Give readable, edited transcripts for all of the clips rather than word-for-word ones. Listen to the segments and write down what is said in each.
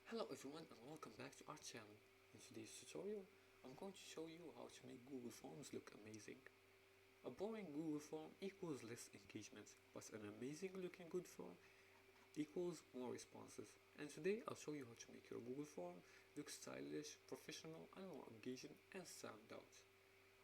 Hello everyone and welcome back to our channel. In today's tutorial, I'm going to show you how to make Google Forms look amazing. A boring Google form equals less engagement, but an amazing looking good form equals more responses. And today I'll show you how to make your Google form look stylish, professional and more engaging and stand out.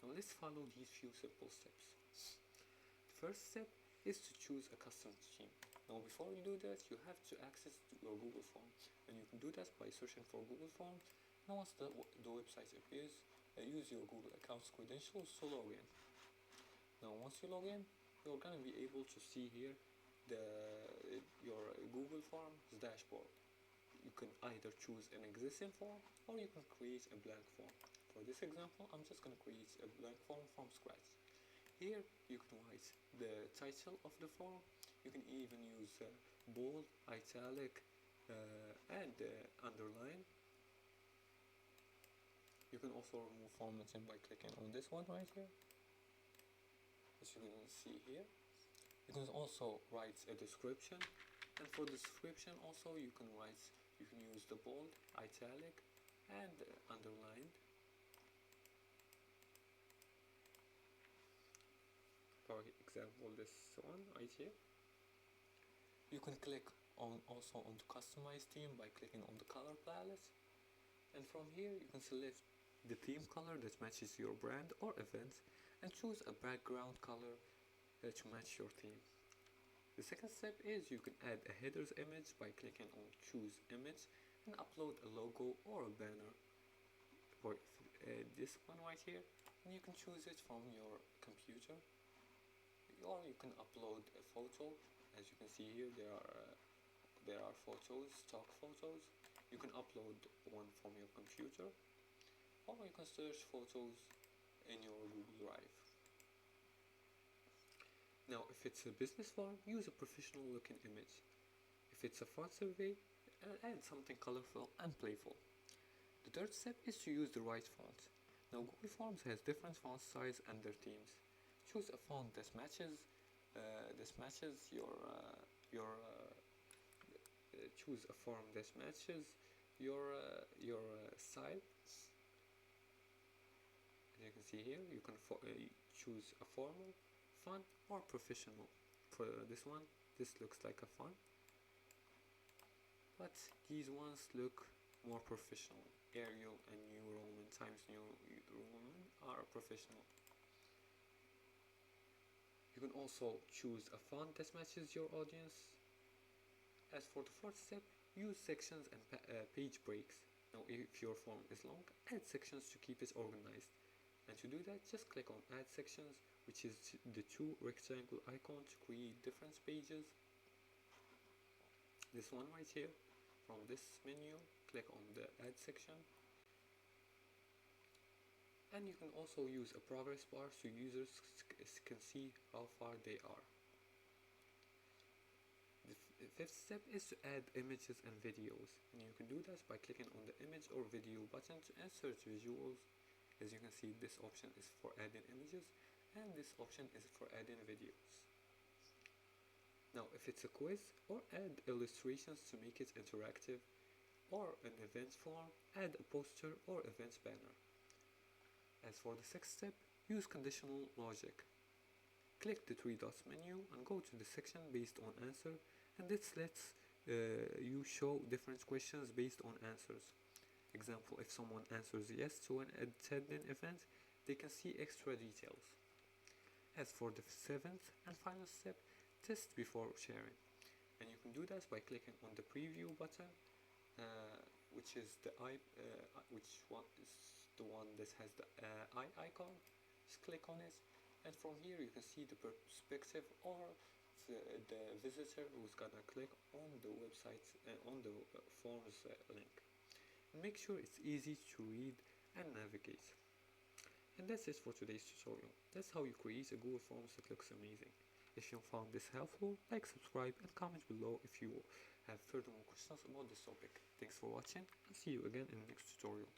Now let's follow these few simple steps. The first step is to choose a custom theme. Now before you do that, you have to access your Google form, and you can do that by searching for Google Forms. Now once the website appears, use your Google account's credentials to log in. Now once you log in, you're going to be able to see here your Google Forms dashboard. You can either choose an existing form or you can create a blank form. For this example, I'm just going to create a blank form from scratch. Here you can write the title of the form. You can even use bold, italic and underline. You can also remove formatting by clicking on this one right here, as you can see here. You can also write a description, and for the description also you can use the bold, italic and underlined. For example, this one right here. You can click also on the customize theme by clicking on the color palette, and from here you can select the theme color that matches your brand or event and choose a background color to match your theme. The second step is you can add a header's image by clicking on choose image and upload a logo or a banner for this one right here, and you can choose it from your computer, or you can upload a photo. As you can see here, there are photos, stock photos. You can upload one from your computer, or you can search photos in your Google Drive. Now if it's a business form, use a professional looking image. If it's a fun survey, add something colorful and playful. The third step is to use the right font. Now Google Forms has different font size and their themes. Choose a font that matches choose a form that matches your style. As you can see here, you can choose a formal, fun or professional. For this one, this looks like a fun, but these ones look more professional. Arial and New Roman Times New Roman are professional. You can also choose a font that matches your audience. As for the fourth step, use sections and page breaks. Now if your form is long, add sections to keep it organized. And to do that, just click on add sections, which is the two rectangle icon to create different pages. This one right here. From this menu, click on the add section. And you can also use a progress bar so users can see how far they are. The fifth step is to add images and videos, and you can do that by clicking on the image or video button to insert visuals. As you can see, this option is for adding images and this option is for adding videos. Now if it's a quiz, or add illustrations to make it interactive, or an event form, add a poster or event banner. As for the sixth step, use conditional logic. Click the three dots menu and go to the section based on answer, and this lets you show different questions based on answers. Example, if someone answers yes to an attending event, they can see extra details. As for the seventh and final step, test before sharing, and you can do that by clicking on the preview button, which is the which one is the one that has the eye icon. Just click on it, and from here you can see the perspective or the visitor who's gonna click on the website on the forms link. Make sure it's easy to read and navigate. And that's it for today's tutorial. That's how you create a Google Forms that looks amazing. If you found this helpful, like, subscribe and comment below if you have further more questions about this topic. Thanks for watching and see you again in the next tutorial.